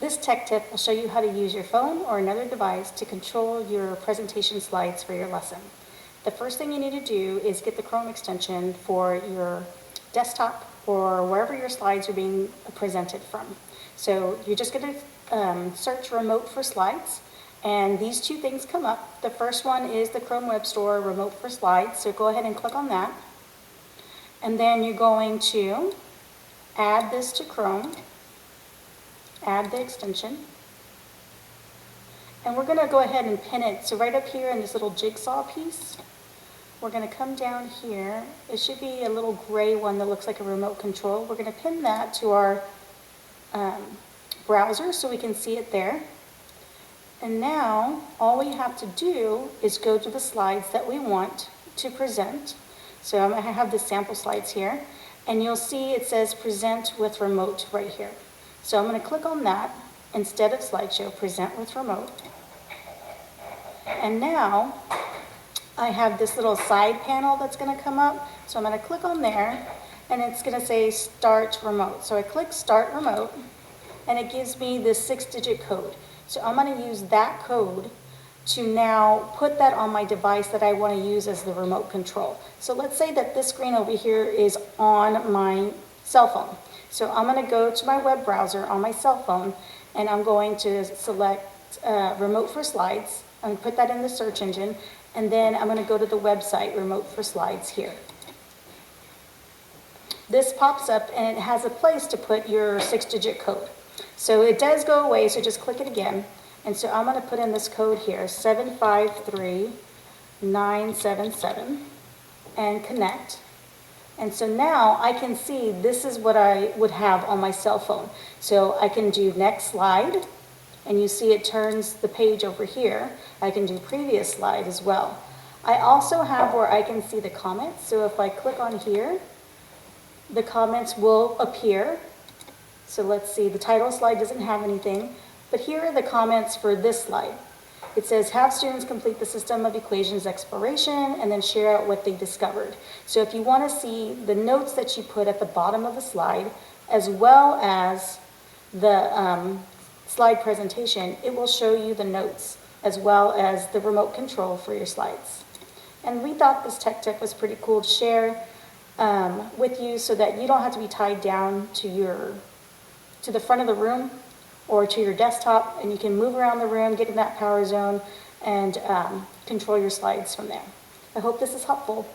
this tech tip, I'll show you how to use your phone or another device to control your presentation slides for your lesson. The first thing you need to do is get the Chrome extension for your desktop or wherever your slides are being presented from. So you're just going to search remote for slides, and these two things come up. The first one is the Chrome Web Store remote for slides, so go ahead and click on that. And then you're going to add this to Chrome, add the extension, and we're going to go ahead and pin it. So right up here in this little jigsaw piece, we're going to come down here. It should be a little gray one that looks like a remote control. We're going to pin that to our browser so we can see it there. And now all we have to do is go to the slides that we want to present. So I'm going to have the sample slides here, and you'll see it says present with remote right here. So I'm going to click on that instead of slideshow, present with remote. And now I have this little side panel that's going to come up. So I'm going to click on there, and it's going to say start remote. So I click start remote, and it gives me this 6-digit code. So I'm going to use that code to now put that on my device that I want to use as the remote control. So let's say that this screen over here is on my cell phone. So I'm going to go to my web browser on my cell phone, and I'm going to select remote for slides. I'm going to put that in the search engine, and then I'm going to go to the website remote for slides here. This pops up, and it has a place to put your 6-digit code. So it does go away, so just click it again. And so I'm going to put in this code here, 753977, and connect. And so now I can see this is what I would have on my cell phone. So I can do next slide, and you see it turns the page over here. I can do previous slide as well. I also have where I can see the comments. So if I click on here, the comments will appear. So let's see, the title slide doesn't have anything. But here are the comments for this slide. It says, have students complete the system of equations exploration and then share out what they discovered. So if you want to see the notes that you put at the bottom of the slide, as well as the slide presentation, it will show you the notes, as well as the remote control for your slides. And we thought this tech tip was pretty cool to share with you so that you don't have to be tied down to the front of the room or to your desktop, and you can move around the room, get in that power zone, and control your slides from there. I hope this is helpful.